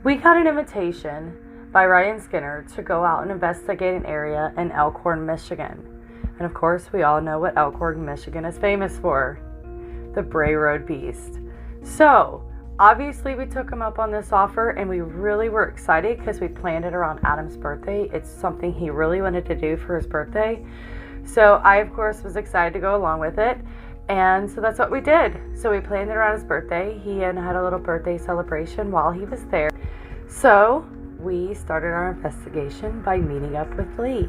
We got an invitation by Ryan Skinner to go out and investigate an area in Elkhorn, Michigan. And of course, we all know what Elkhorn, Michigan is famous for. The Bray Road Beast. So, obviously we took him up on this offer and we really were excited because we planned it around Adam's birthday. It's something he really wanted to do for his birthday. So I, of course, was excited to go along with it. And so that's what we did. So we planned it around his birthday. He had a little birthday celebration while he was there. So we started our investigation by meeting up with Lee.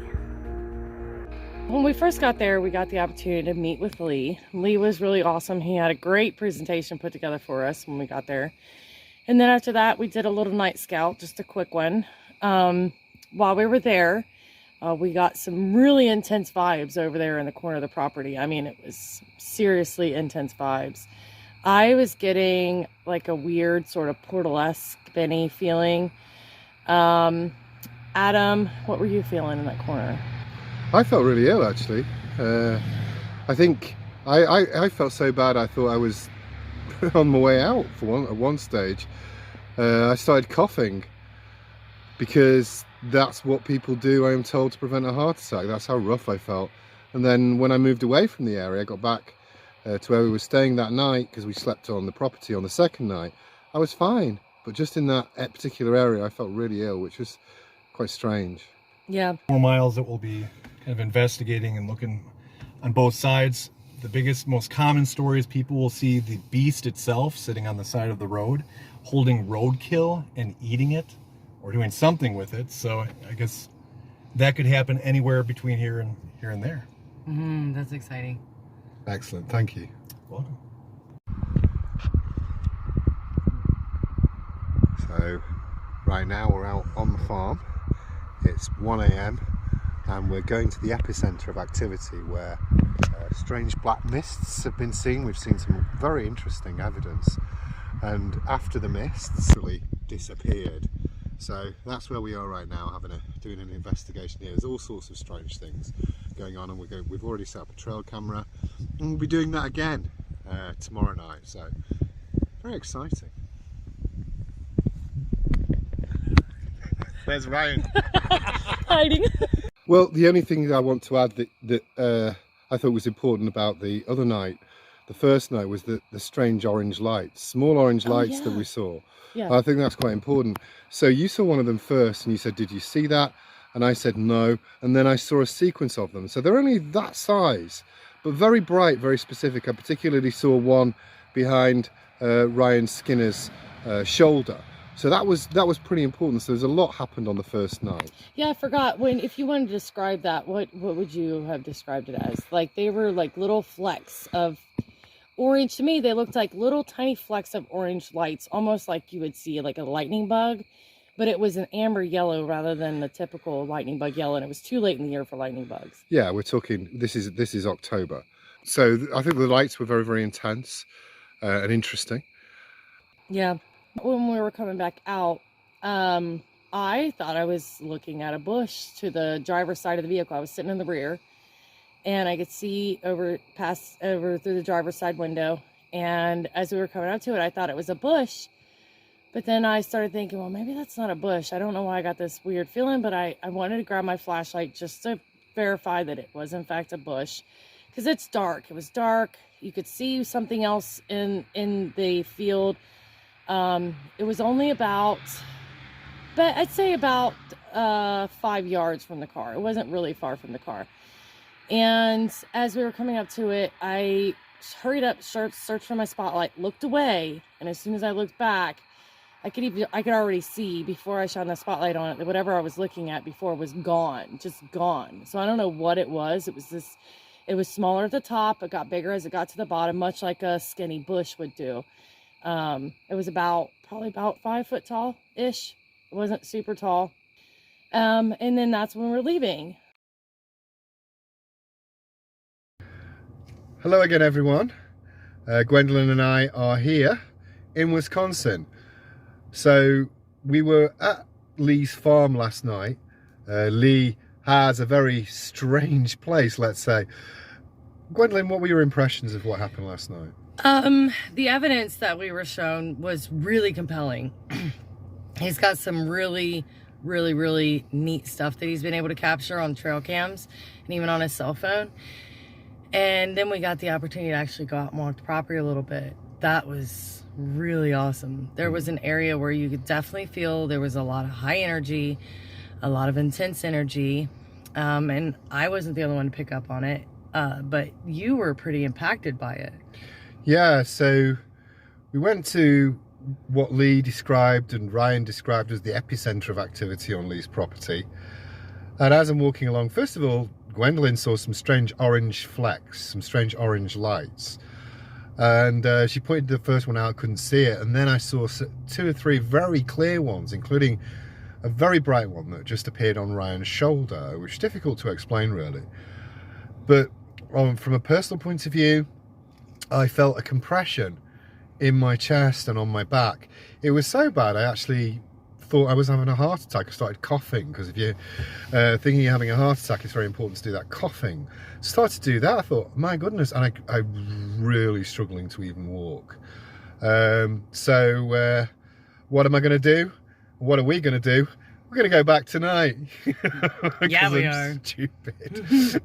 When we first got there, we got the opportunity to meet with Lee. Lee was really awesome. He had a great presentation put together for us when we got there. And then after that, we did a little night scout, just a quick one. While we were there, we got some really intense vibes over there in the corner of the property. I mean, it was seriously intense vibes. I was getting like a weird sort of portal-esque Benny feeling. Adam, what were you feeling in that corner? I felt really ill, actually. I think I felt so bad I thought I was on my way out at one stage. I started coughing because that's what people do, I am told, to prevent a heart attack. That's how rough I felt. And then when I moved away from the area, I got back to where we were staying that night, because we slept on the property on the second night, I was fine. But just in that particular area, I felt really ill, which was quite strange. Yeah. 4 miles that we'll be kind of investigating and looking on both sides. The biggest, most common story is people will see the beast itself sitting on the side of the road, holding roadkill and eating it, or doing something with it. So I guess that could happen anywhere between here and there. That's exciting. Excellent, thank you. Welcome. So right now we're out on the farm. It's 1 AM and we're going to the epicenter of activity where strange black mists have been seen. We've seen some very interesting evidence, and after the mists really disappeared. So that's where we are right now, doing an investigation here. There's all sorts of strange things going on, and we've already set up a trail camera, and we'll be doing that again tomorrow night. So very exciting. There's Ryan. Hiding. Well, the only thing I want to add that I thought was important about the other night, the first night, was the strange orange lights, small orange lights that we saw. Yeah. I think that's quite important. So you saw one of them first and you said, did you see that? And I said no, and then I saw a sequence of them. So they're only that size, but very bright, very specific. I particularly saw one behind Ryan Skinner's shoulder. So that was pretty important. So there's a lot happened on the first night. Yeah, I forgot. If you wanted to describe that, what would you have described it as? Like, they were like little flecks of orange. To me, they looked like little tiny flecks of orange lights, almost like you would see like a lightning bug, but it was an amber yellow rather than the typical lightning bug yellow, and it was too late in the year for lightning bugs. Yeah, we're talking, this is October. So I think the lights were very, very intense and interesting. Yeah. When we were coming back out, I thought I was looking at a bush to the driver's side of the vehicle. I was sitting in the rear, and I could see over through the driver's side window. And as we were coming up to it, I thought it was a bush. But then I started thinking, well, maybe that's not a bush. I don't know why I got this weird feeling, but I wanted to grab my flashlight just to verify that it was in fact a bush, because it's dark. It was dark. You could see something else in the field. It was only about, but I'd say about 5 yards from the car. It wasn't really far from the car. And as we were coming up to it, I hurried up, searched for my spotlight, looked away, and as soon as I looked back, I could already see, before I shone the spotlight on it, that whatever I was looking at before was gone, just gone. So I don't know what it was. It was smaller at the top. It got bigger as it got to the bottom, much like a skinny bush would do. It was probably about 5 foot tall-ish. It wasn't super tall. And then that's when we're leaving. Hello again, everyone. Gwendolyn and I are here in Wisconsin. So we were at Lee's farm last night. Lee has a very strange place, let's say. Gwendolyn, what were your impressions of what happened last night? The evidence that we were shown was really compelling. He's got some really neat stuff that he's been able to capture on trail cams and even on his cell phone. And then we got the opportunity to actually go out and walk the property a little bit. That was really awesome. There was an area where you could definitely feel there was a lot of high energy, a lot of intense energy. And I wasn't the only one to pick up on it, but you were pretty impacted by it. Yeah, so we went to what Lee described and Ryan described as the epicenter of activity on Lee's property. And as I'm walking along, first of all, Gwendolyn saw some strange orange flecks, some strange orange lights. And she pointed the first one out, couldn't see it. And then I saw 2 or 3 very clear ones, including a very bright one that just appeared on Ryan's shoulder, which is difficult to explain really. But from a personal point of view, I felt a compression in my chest and on my back. It was so bad I actually thought I was having a heart attack. I started coughing, because if you're thinking you're having a heart attack, it's very important to do that coughing. Started to do that, I thought, my goodness, and I'm really struggling to even walk. So what am I going to do? What are we going to do? We're going to go back tonight. Yeah, we are. Stupid.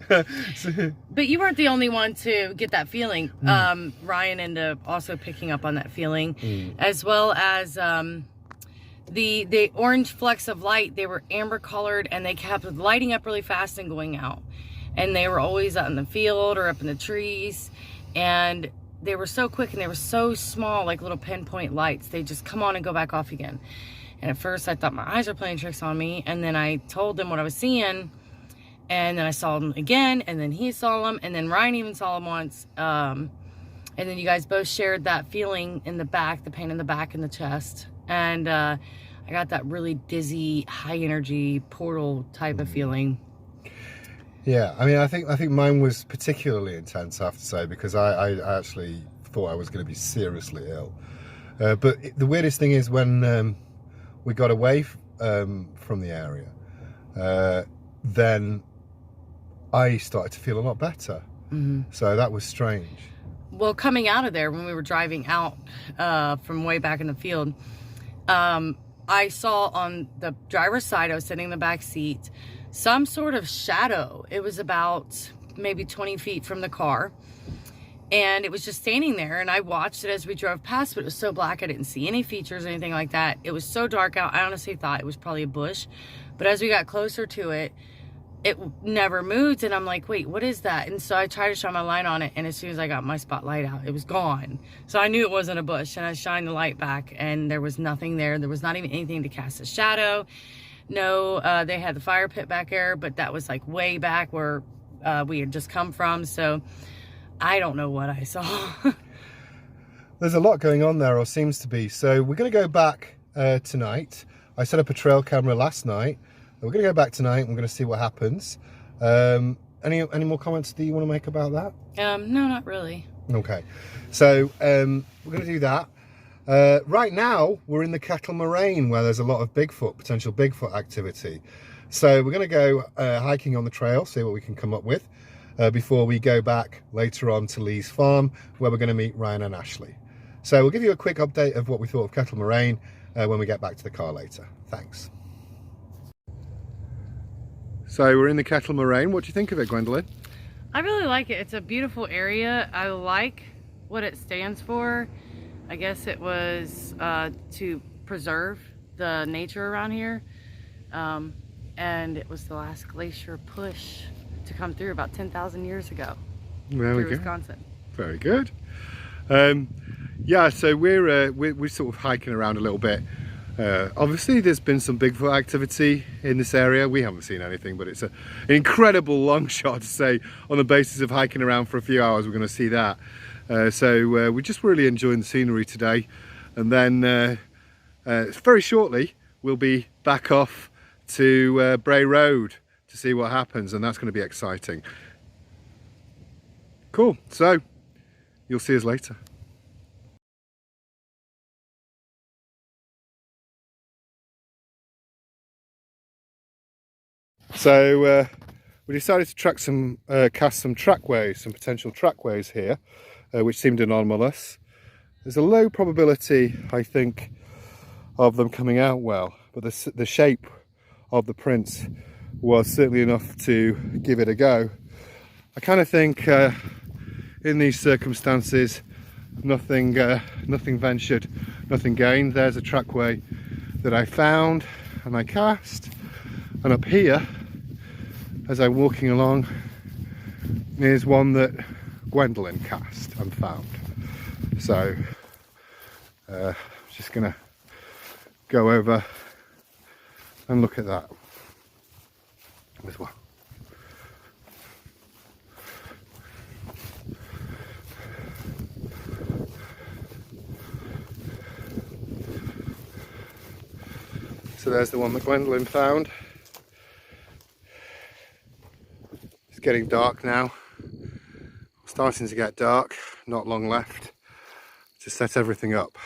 But you weren't the only one to get that feeling. Ryan ended up also picking up on that feeling, as well as the orange flecks of light. They were amber colored and they kept lighting up really fast and going out. And they were always out in the field or up in the trees. And they were so quick and they were so small, like little pinpoint lights. They just come on and go back off again. And at first I thought my eyes were playing tricks on me. And then I told them what I was seeing. And then I saw them again. And then he saw them. And then Ryan even saw them once. And then you guys both shared that feeling in the back, the pain in the back and the chest. And I got that really dizzy, high energy portal type of feeling. Yeah, I mean, I think mine was particularly intense, I have to say, because I actually thought I was going to be seriously ill. But the weirdest thing is when we got away from the area, then I started to feel a lot better. So that was strange. Well, coming out of there, when we were driving out from way back in the field, I saw on the driver's side, I was sitting in the back seat, some sort of shadow. It was about maybe 20 feet from the car. And it was just standing there, and I watched it as we drove past, but it was so black I didn't see any features or anything like that. It was so dark out, I honestly thought it was probably a bush. But as we got closer to it, it never moved, and I'm like, wait, what is that? And so I tried to shine my light on it, and as soon as I got my spotlight out, it was gone. So I knew it wasn't a bush, and I shined the light back, and there was nothing there. There was not even anything to cast a shadow. No, they had the fire pit back there, but that was like way back where we had just come from, so I don't know what I saw. There's a lot going on there, or seems to be. So we're going to go back tonight. I set up a trail camera last night. We're going to go back tonight and we're going to see what happens. Any more comments that you want to make about that? No, not really. Okay. So we're going to do that. Right now, we're in the Kettle Moraine, where there's a lot of potential Bigfoot activity. So we're going to go hiking on the trail, see what we can come up with. Before we go back later on to Lee's farm, where we're going to meet Ryan and Ashley. So we'll give you a quick update of what we thought of Kettle Moraine when we get back to the car later. Thanks. So we're in the Kettle Moraine. What do you think of it, Gwendolyn? I really like it. It's a beautiful area. I like what it stands for. I guess it was to preserve the nature around here. And it was the last glacier push to come through about 10,000 years ago through Wisconsin. Very good. Yeah, so we're sort of hiking around a little bit. Obviously there's been some Bigfoot activity in this area. We haven't seen anything, but it's an incredible long shot to say on the basis of hiking around for a few hours we're going to see that. So we're just really enjoying the scenery today, and then very shortly we'll be back off to Bray Road to see what happens, and that's going to be exciting. Cool, so you'll see us later. So we decided to cast some trackways, some potential trackways here, which seemed anomalous. There's a low probability, I think, of them coming out well, but the shape of the prints was certainly enough to give it a go. I kind of think in these circumstances, nothing ventured, nothing gained. There's a trackway that I found and I cast, and up here as I'm walking along is one that Gwendolyn cast and found. So just gonna go over and look at that as well. So there's the one that Gwendolyn found. It's getting dark now. Starting to get dark, not long left to set everything up.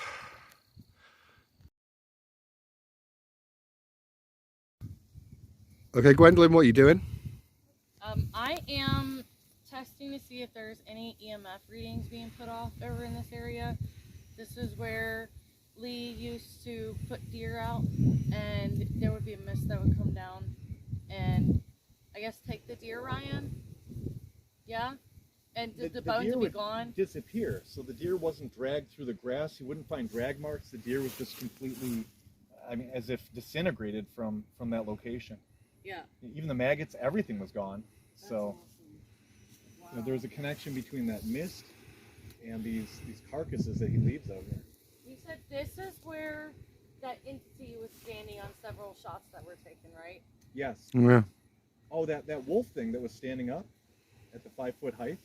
Okay, Gwendolyn, what are you doing? I am testing to see if there's any EMF readings being put off over in this area. This is where Lee used to put deer out, and there would be a mist that would come down and I guess take the deer, Ryan. Yeah? And the bones would be gone? Disappear. So the deer wasn't dragged through the grass. You wouldn't find drag marks. The deer was just completely, I mean, as if disintegrated from that location. Yeah. Even the maggots, everything was gone. That's so awesome. Wow. you know, there was a connection between that mist and these carcasses that he leaves out here. You said this is where that entity was standing on several shots that were taken, right? Yes. Yeah. Oh, that wolf thing that was standing up at the 5-foot height,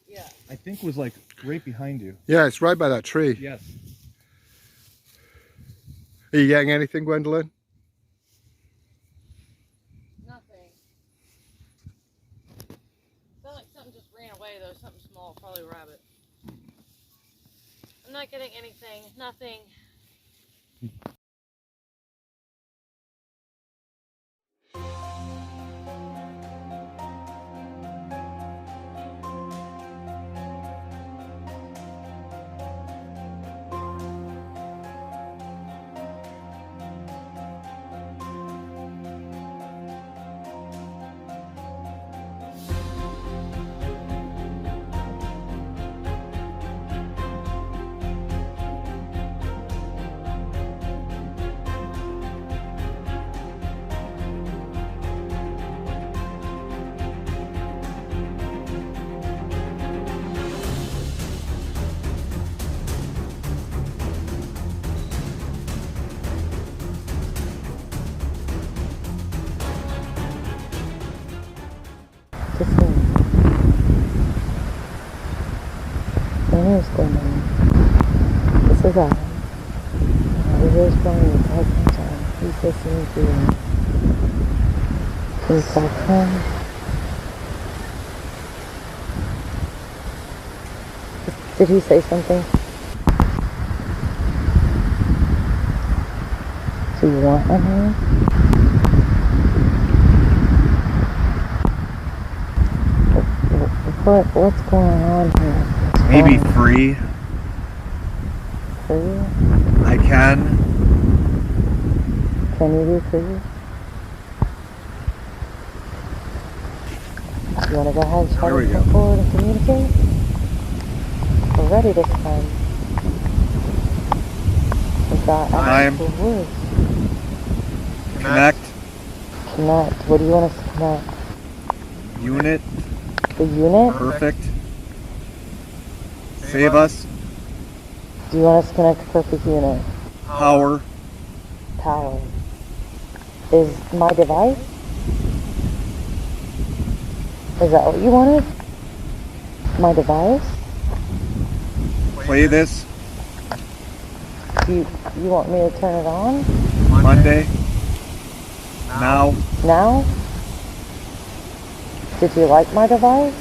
Yeah. I think was like right behind you. Yeah, it's right by that tree. Yes. Are you getting anything, Gwendolyn? Nothing. Felt like something just ran away though, something small, probably a rabbit. I'm not getting anything, nothing. My name is Gwendolyn. This is Adam. Here's Brian with headphones on. He's listening to you. Can you talk to him? Did he say something? Do you want him here? What's going on here? Maybe free. Free? I can. Can you be free? You want to go ahead and try to come forward and communicate? We're ready this time. We've got actual words. Connect. Connect. What do you want us to connect? Unit. The unit? Perfect. Save us. Do you want us to connect the perfect unit? Power. Power. Is my device? Is that what you wanted? My device? Play this. You want me to turn it on? Monday. Now. Now? Did you like my device?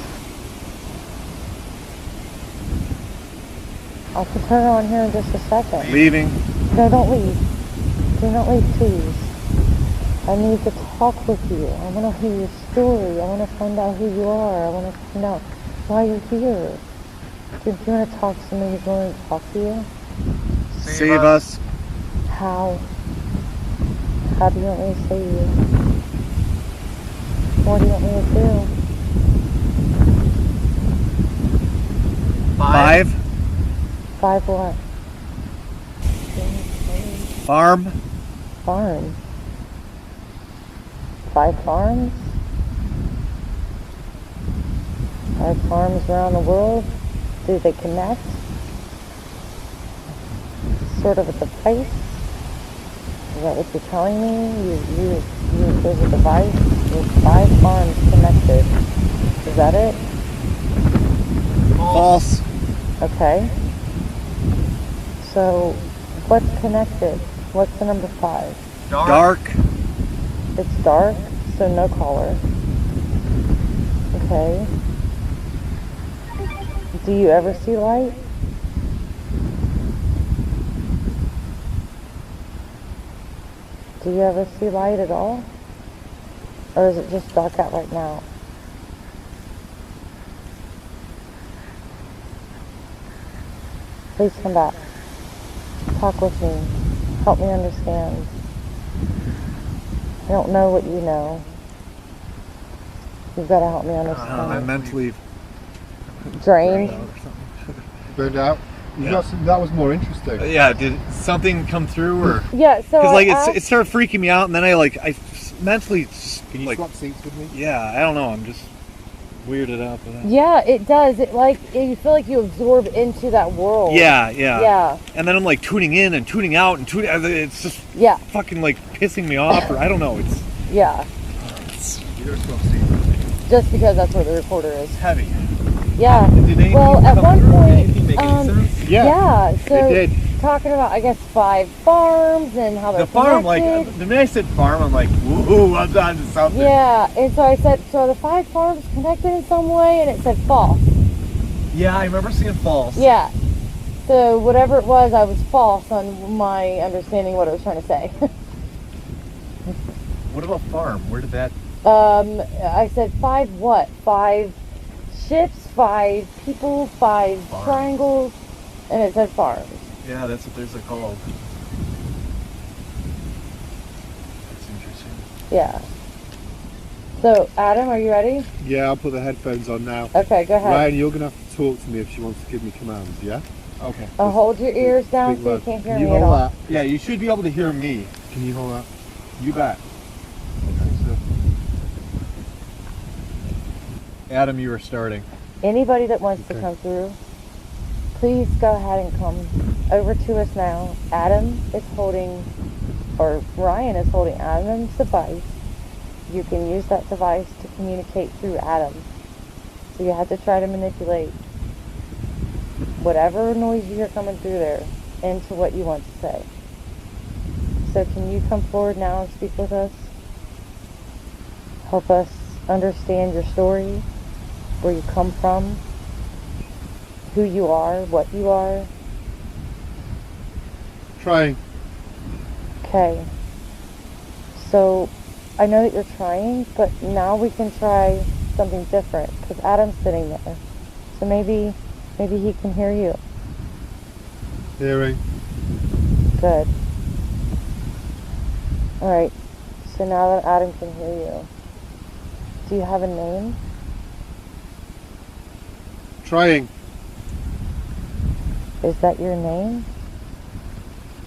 I can turn it on here in just a second. Leaving. No, don't leave. Do not leave, please. I need to talk with you. I want to hear your story. I want to find out who you are. I want to find out why you're here. Do you want to talk to somebody who's willing to talk to you? Save us. How? How do you want me to see you? What do you want me to do? 5. 5 what? Farm. Farm. 5 farms? 5 farms around the world? Do they connect? Sort of a device? Is that what you're telling me? There's a device with 5 farms connected. Is that it? False. Okay. So, what's connected? What's the number 5? Dark. It's dark, so no color. Okay. Do you ever see light? Do you ever see light at all? Or is it just dark out right now? Please come back. Talk with me. Help me understand. I don't know what you know. You've got to help me understand. I'm mentally Drained? Burned out. You got some, that was more interesting. Yeah, did something come through or? Yeah, so Because like I it started freaking me out, and then I mentally Can you like, swap seats with me? yeah, I don't know, I'm just weirded out by that. Yeah, it does. It you feel like you absorb into that world. Yeah. Yeah. And then I'm like tuning in and tuning out and tuning. It's just Yeah. fucking like pissing me off, or I don't know. It's Yeah. You don't swap seats with me. Just because that's where the recorder is. heavy. Yeah. Did anything Well, at come one through? Did point, anything make any sense? yeah. So It did. talking about, I guess, 5 farms and how they're The farm, connected. like the minute I said farm, I'm like, woohoo, I'm on to something. Yeah, and so I said, so are the 5 farms connected in some way? And it said false. Yeah, I remember seeing false. Yeah. So whatever it was, I was false on my understanding what I was trying to say. What about farm? Where did that? I said 5 what? 5 ships, 5 people, 5 Farm. triangles, and it said farms. Yeah, that's what there's called. That's interesting. Yeah. So, Adam, are you ready? Yeah, I'll put the headphones on now. Okay, go ahead. Ryan, you're going to have to talk to me if she wants to give me commands, yeah? Okay. Hold your ears down Big so you lad. can't hear Can you me at hold all. that? Yeah, you should be able to hear me. Can you hold that? You bet. Okay, so. Adam, you were starting. Anybody that wants to Okay. come through, please go ahead and come over to us now. Adam is holding, or Ryan is holding Adam's device. You can use that device to communicate through Adam. So you have to try to manipulate whatever noise you hear coming through there into what you want to say. So can you come forward now and speak with us? Help us understand your story, where you come from, who you are, what you are. Trying. Okay. So I know that you're trying, but now we can try something different because Adam's sitting there. So maybe he can hear you. Hearing. Good. Alright. So now that Adam can hear you, do you have a name? Trying. Is that your name?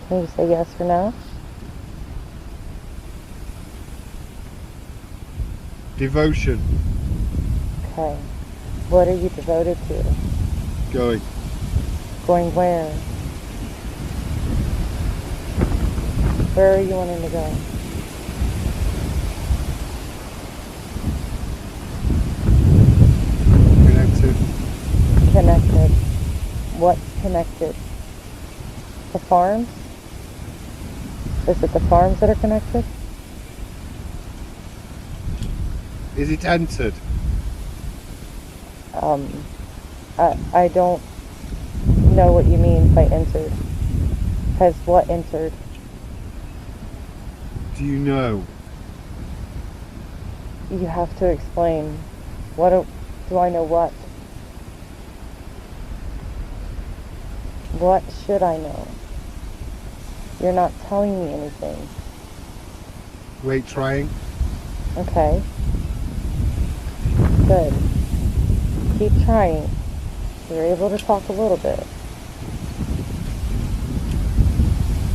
Can you say yes or no? Devotion. Okay. What are you devoted to? Going. Going where? Where are you wanting to go? Connected. Connected. What's connected? The farms? Is it the farms that are connected? Is it entered? I don't know what you mean by entered. Has what entered? Do you know? You have to explain. Do I know what? What should I know? You're not telling me anything. Wait, trying. Okay. Good. Keep trying. You're able to talk a little bit.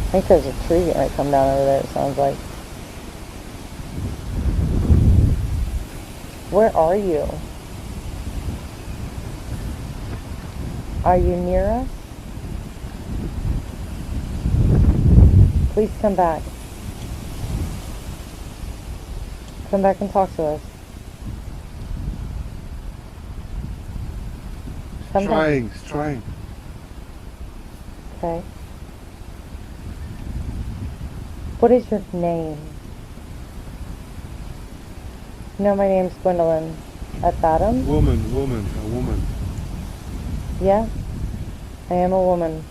I think there's a tree gonna come down over there, it sounds like. Where are you? Are you near us? Please come back. Come back and talk to us. Come back. Trying, it's trying. Okay. What is your name? No, my name's Gwendolyn. That's Adam? Woman, a woman. Yeah, I am a woman.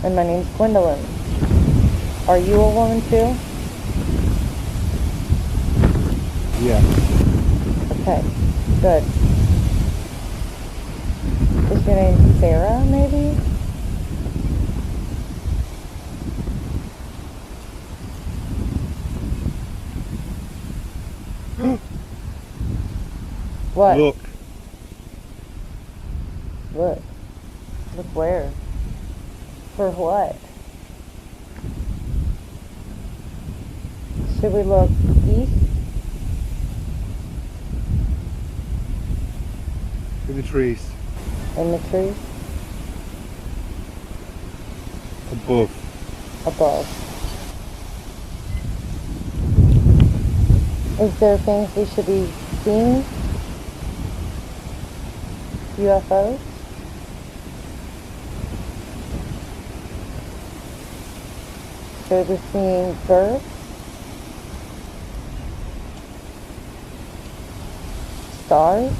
And my name's Gwendolyn. Are you a woman too? Yeah. Okay, good. Is your name Sarah, maybe? What? Look. Look. Look where? For what? Should we look east? In the trees. In the trees? Above. Above. Is there things we should be seeing? UFOs? Should we be seeing birds? Stars?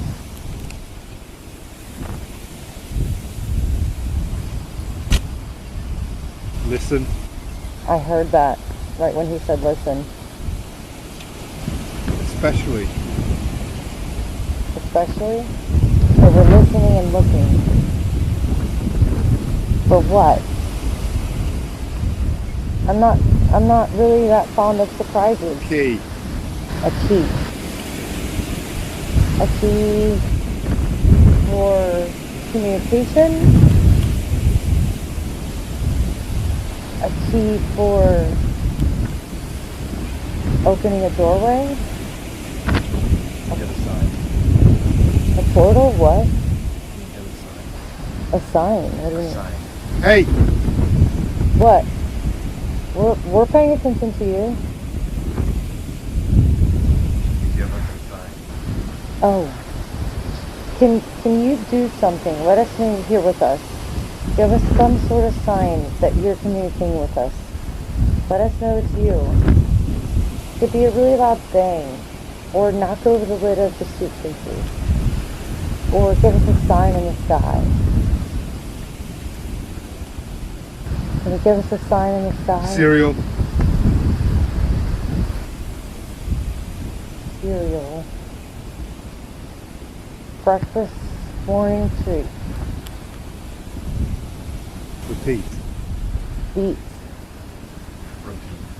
Listen. I heard that right when he said listen. Especially. Especially? So we're listening and looking. For what? I'm not really that fond of surprises. Key. A key. A key for communication. A key for opening a doorway. Get a sign. A portal? What? Get a sign. A sign? What do you mean? Sign. Hey! What? We're paying attention to you. Give us a sign. Oh. Can you do something? Let us know you're here with us. Give us some sort of sign that you're communicating with us. Let us know it's you. It could be a really loud bang. Or knock over the lid of the suitcases. Or give us a sign in the sky. Can you give us a sign in the sky? Cereal. Cereal. Breakfast, morning treat. Repeat. Beat.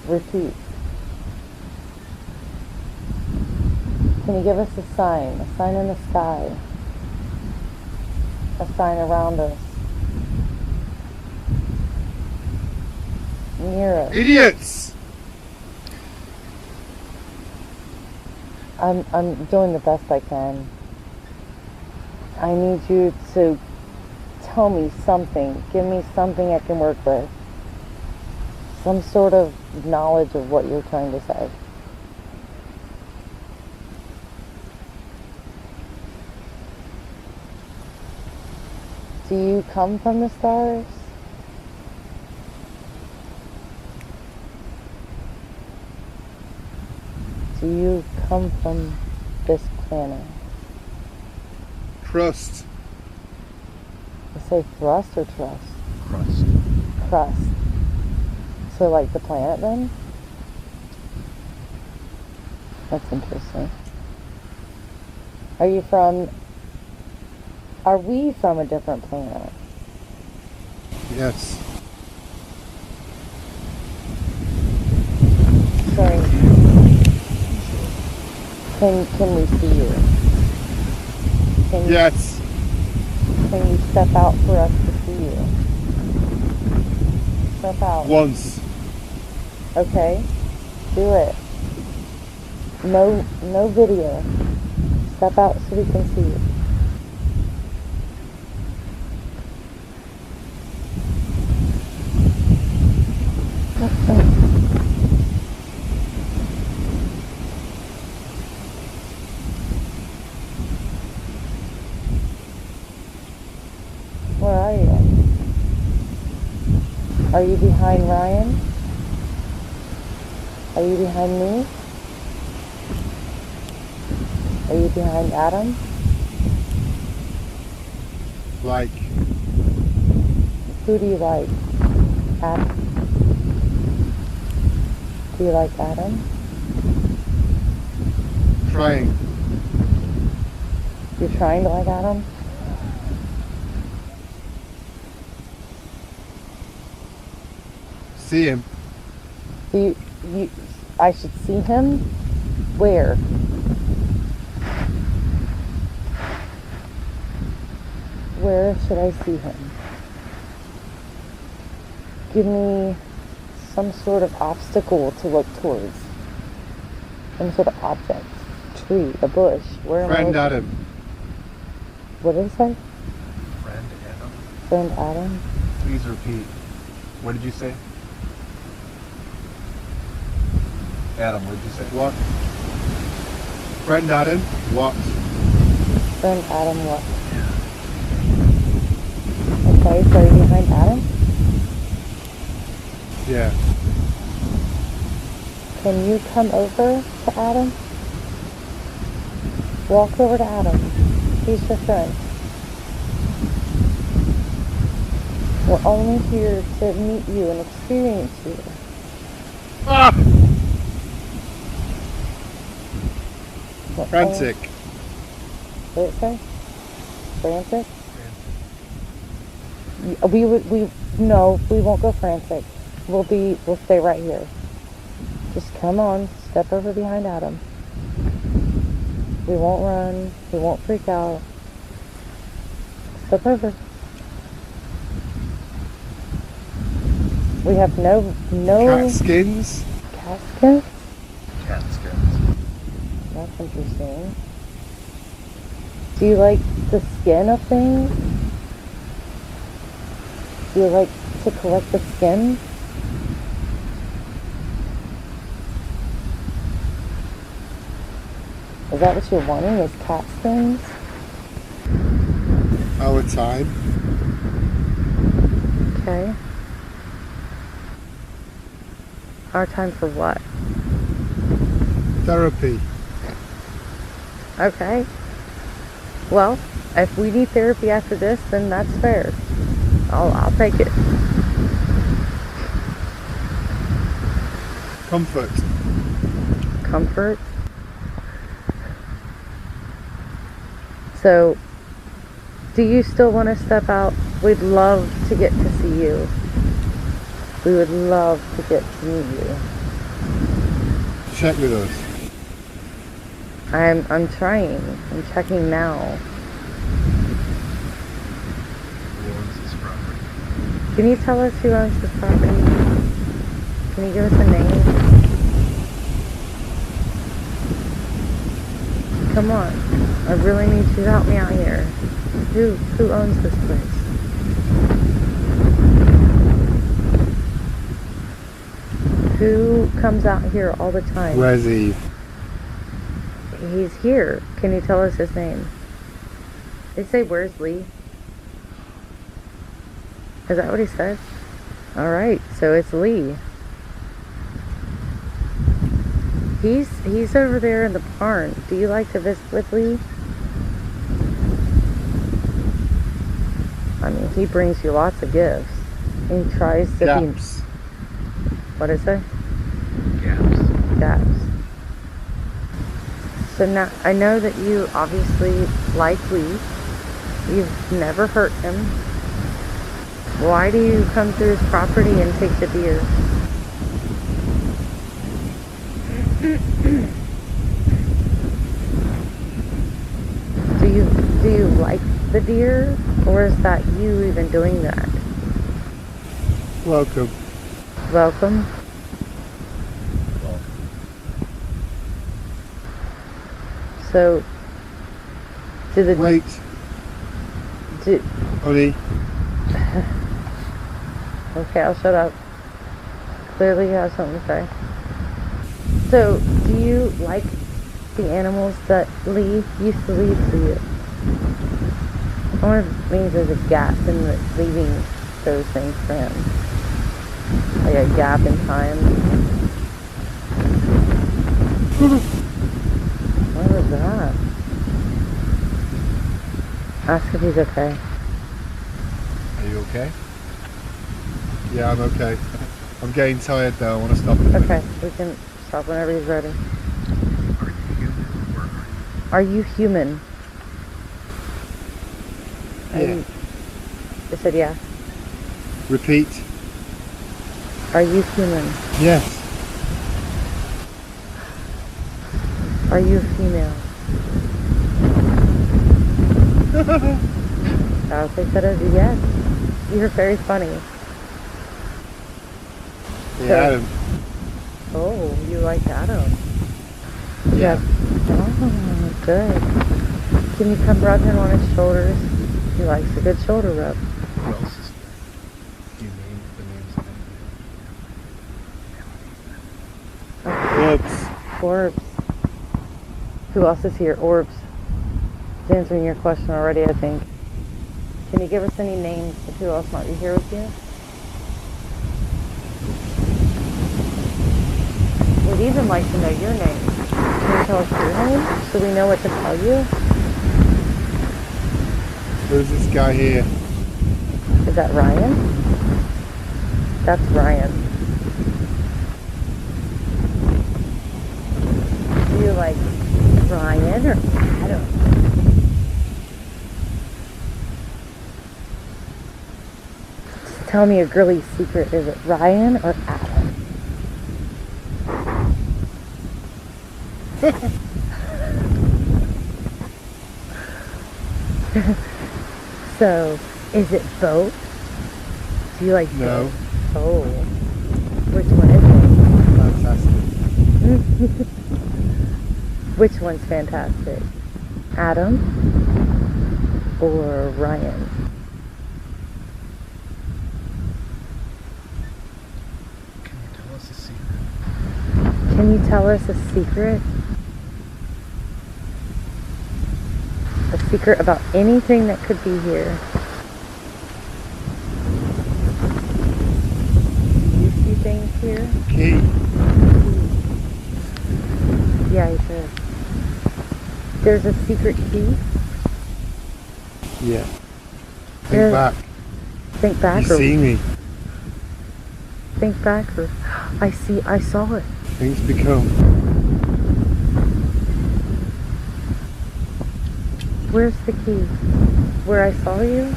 Repeat. Can you give us a sign in the sky, a sign around us, near us? Idiots! I'm doing the best I can. I need you to tell me something. Give me something I can work with. Some sort of knowledge of what you're trying to say. Do you come from the stars? Do you come from this planet? Trust. You say thrust or trust? Crust. Crust. So like the planet then? That's interesting. Are we from a different planet? Yes. Can we see you? Yes. Can you step out for us to see you? Step out. Once. Okay. Do it. No video. Step out so we can see you. Where are you? Are you behind Ryan? Are you behind me? Are you behind Adam? Like, Who do you like? Adam? Do you like Adam? trying. You're trying to like Adam? See him. I should see him? Where? Where should I see him? Give me some sort of obstacle to look towards. Some sort of object. Tree, a bush. Where am I Friend looking? Adam. What did it say? Friend Adam. Friend Adam? Please repeat. What did you say? Adam, what did you say? What? Friend Adam. What? Friend Adam what? Okay, so are you behind Adam? Yeah. Can you come over to Adam? Walk over to Adam. He's your friend. We're only here to meet you and experience you. Ah! We're Frantic. What did it say? Frantic? No, we won't go frantic. We'll stay right here. Just come on, step over behind Adam. We won't run, we won't freak out. Step over. We have no Cat skins. cat skins? Cat skins. That's interesting. Do you like the skin of things? Do you like to collect the skin? Is that what you're wanting, is cat skins? Our time. Okay. Our time for what? Therapy. Okay. Well, if we need therapy after this, then that's fair. I'll take it. Comfort. Comfort. So, do you still want to step out? We'd love to get to see you. We would love to get to meet you. Check with us. I'm trying. I'm checking now. Who owns this property? Can you tell us who owns this property? Can you give us a name? Come on. I really need you to help me out here. Who owns this place? Who comes out here all the time? Where's Eve? He's here. Can you tell us his name? They say, where's Lee? Is that what he said? Alright, so it's Lee. He's over there in the barn. Do you like to visit with Lee? I mean, he brings you lots of gifts. He tries to Gaps. What is it? Gaps. Gaps. So now, I know that you obviously like Lee. You've never hurt him. Why do you come through his property and take the deer? like the deer, or is that you even doing that? Welcome. Welcome. So, Wait, honey. Okay, I'll shut up. Clearly you have something to say. So, do you like the animals that used to leave for you? I wonder if it means there's a gap in leaving those things for him. Like a gap in time. What was that? Ask if he's okay. Are you okay? Yeah, I'm okay. I'm getting tired though. I want to stop in a minute. Okay, we can stop whenever he's ready. Are you human? Yeah. I said yeah. Repeat. Are you human? Yes. Are you female? I'll take that as a yes. You're very funny. Yeah, Adam. Oh, you like Adam. Yeah. Oh, good. Can you come rub him on his shoulders? He likes a good shoulder rub. Who else is here? Do you name the names of them? Oops. Orbs. Who else is here? Orbs. He's answering your question already, I think. Can you give us any names of who else might be here with you? We'd even like to know your name. Can you tell us your name so we know what to tell you? Who's this guy here? Is that Ryan? That's Ryan. Do you like Ryan or Adam? Just tell me a girly's secret. Is it Ryan or Adam? So, is it both? Do you like No. both? Oh. Which one is Fantastic. it? Which one's fantastic? Adam or Ryan? Can you tell us a secret? Can you tell us a secret? A secret about anything that could be here. Do you see things here? Key. Yeah, he said. There's a secret key. Yeah. There- Think back. Think back You or see me. think back or I saw it. Things become. Where's the key? Where I saw you?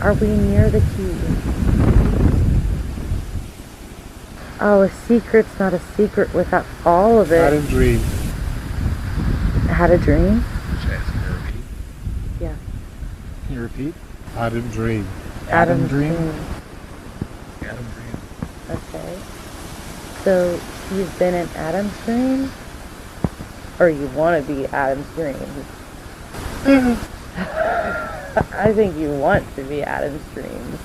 Are we near the key? Oh, a secret's not a secret without all of it. Adam dream. I had a dream? Should I ask you to repeat? Yeah. Can you repeat? Adam dream. Adam's dream? dream. Adam dream. Okay. So, you've been in Adam's dream? Or you want to be Adam's dream? I think you want to be Adam's dream.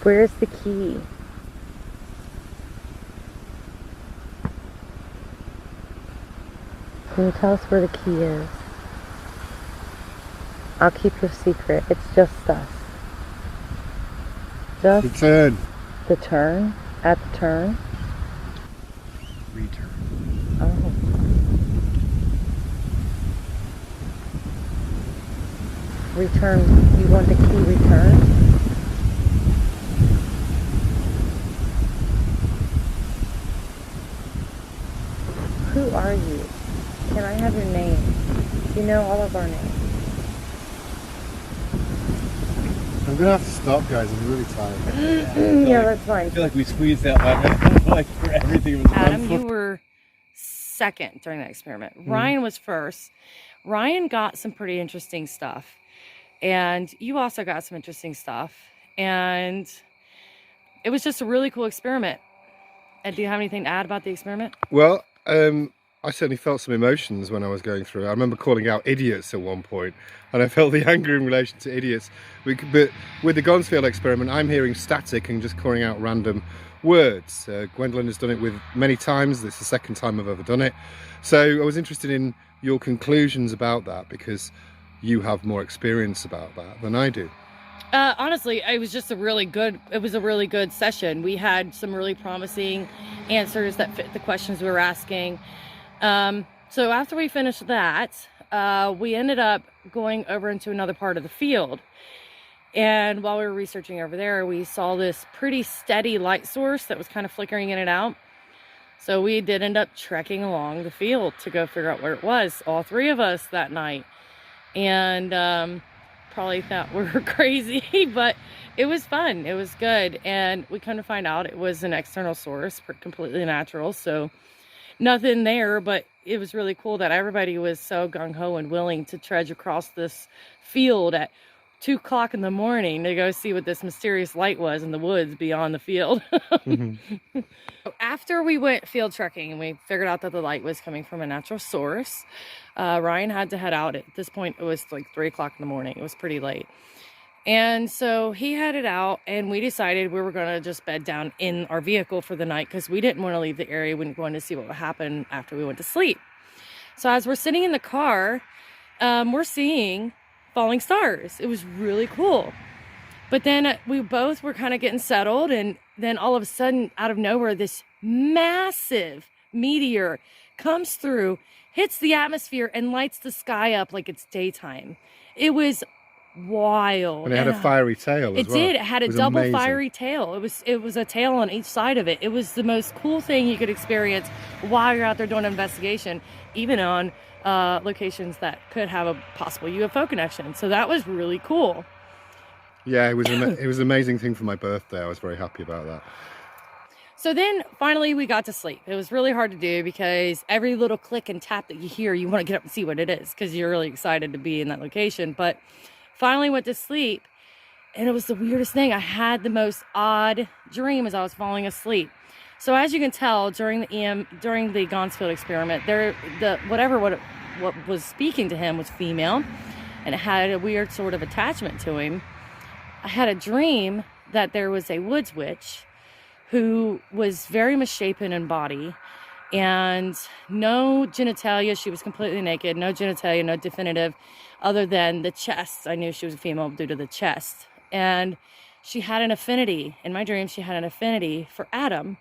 Where's the key? Can you tell us where the key is? I'll keep your secret. It's just us. Just Return. the turn? At the turn? Return. Oh. Return. You want the key returned? Who are you? Can I have your name? You know all of our names. I'm gonna have to stop, guys. I'm really tired. Yeah, that's fine. I feel like we squeezed that one like for everything was Adam, you were second during that experiment. Ryan was first. Ryan got some pretty interesting stuff. And you also got some interesting stuff. And it was just a really cool experiment. And do you have anything to add about the experiment? Well, I certainly felt some emotions when I was going through it. I remember calling out idiots at one point, and I felt the anger in relation to idiots. But with the Ganzfeld experiment, I'm hearing static and just calling out random words. Gwendolyn has done it with many times. This is the second time I've ever done it. So I was interested in your conclusions about that, because you have more experience about that than I do. Honestly, it was just a really good session. We had some really promising answers that fit the questions we were asking. So after we finished that, we ended up going over into another part of the field. And while we were researching over there, we saw this pretty steady light source that was kind of flickering in and out. So we did end up trekking along the field to go figure out where it was, all three of us that night. And probably thought we were crazy, but it was fun. It was good. And we come to find out it was an external source, completely natural. So nothing there, but it was really cool that everybody was so gung-ho and willing to trudge across this field at 2 o'clock in the morning to go see what this mysterious light was in the woods beyond the field. After we went field trekking and we figured out that the light was coming from a natural source, Ryan had to head out. At this point, it was like 3 o'clock in the morning. It was pretty late. And so he headed out, and we decided we were going to just bed down in our vehicle for the night because we didn't want to leave the area. We wanted to see what would happen after we went to sleep. So as we're sitting in the car, we're seeing falling stars. It was really cool. But then we both were kind of getting settled, and then all of a sudden, out of nowhere, this massive meteor comes through, hits the atmosphere, and lights the sky up like it's daytime. It was wild. And it had a fiery tail as well. It did. It had a double amazing. fiery tail. It was a tail on each side of it. It was the most cool thing you could experience while you're out there doing an investigation, even on locations that could have a possible UFO connection. So that was really cool. Yeah, it was an amazing thing for my birthday. I was very happy about that. So then finally we got to sleep. It was really hard to do because every little click and tap that you hear, you want to get up and see what it is because you're really excited to be in that location. But finally went to sleep, and it was the weirdest thing. I had the most odd dream as I was falling asleep. So as you can tell, during the Ganzfeld experiment, what was speaking to him was female, and it had a weird sort of attachment to him. I had a dream that there was a woods witch who was very misshapen in body and no genitalia. She was completely naked, no genitalia, no definitive, other than the chest. I knew she was a female due to the chest. And she had an affinity. In my dream, she had an affinity for Adam.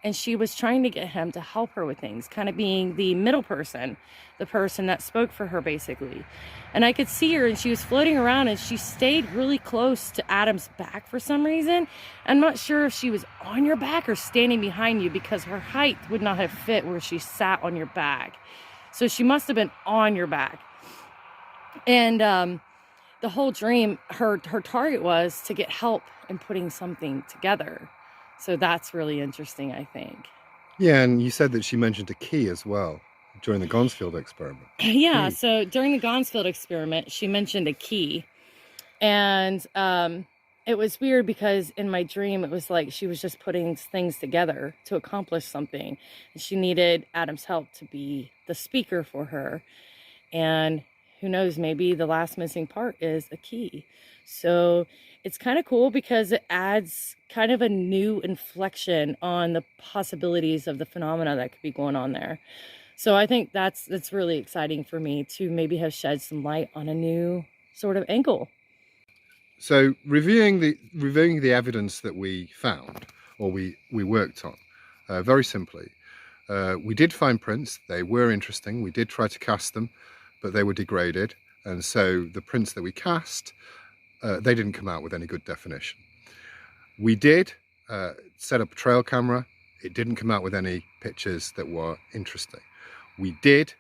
And she was trying to get him to help her with things, kind of being the middle person, the person that spoke for her, basically. And I could see her, and she was floating around, and she stayed really close to Adam's back for some reason. I'm not sure if she was on your back or standing behind you, because her height would not have fit where she sat on your back. So she must have been on your back. And the whole dream, her target was to get help in putting something together. So that's really interesting, I think. Yeah, and you said that she mentioned a key as well during the Ganzfeld experiment. Yeah, so during the Ganzfeld experiment, she mentioned a key. And it was weird because in my dream, it was like she was just putting things together to accomplish something. And she needed Adam's help to be the speaker for her. And who knows, maybe the last missing part is a key. So it's kind of cool because it adds kind of a new inflection on the possibilities of the phenomena that could be going on there. So I think that's really exciting for me to maybe have shed some light on a new sort of angle. So reviewing the evidence that we found, or we worked on, very simply, we did find prints. They were interesting. We did try to cast them, but they were degraded. And so the prints that we cast, they didn't come out with any good definition. We did set up a trail camera. It didn't come out with any pictures that were interesting. We did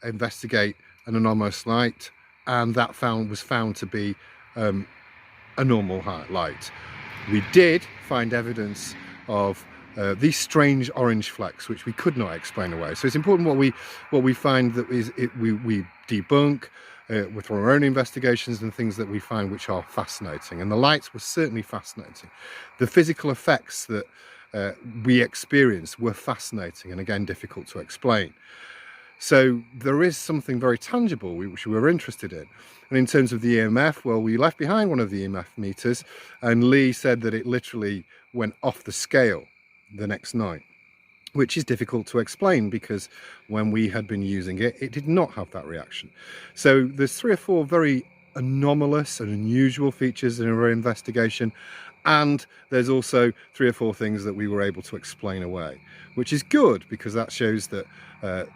investigate an anomalous light, and that was found to be a normal light. We did find evidence of these strange orange flecks which we could not explain away. So it's important what we find that we debunk with our own investigations, and things that we find which are fascinating. And the lights were certainly fascinating. The physical effects that we experienced were fascinating, and again difficult to explain. So there is something very tangible which we were interested in. And in terms of the EMF, well, we left behind one of the EMF meters, and Lee said that it literally went off the scale the next night, which is difficult to explain because when we had been using it, it did not have that reaction. So there's 3 or 4 very anomalous and unusual features in our investigation, and there's also 3 or 4 things that we were able to explain away, which is good because that shows that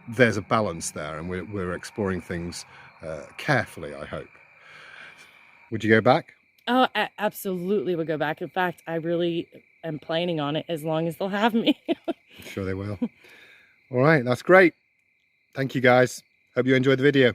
there's a balance there, and we're exploring things carefully, I hope. Would you go back? Oh, I absolutely would go back. In fact, I really am planning on it as long as they'll have me. I'm sure they will. All right, that's great. Thank you guys. Hope you enjoyed the video.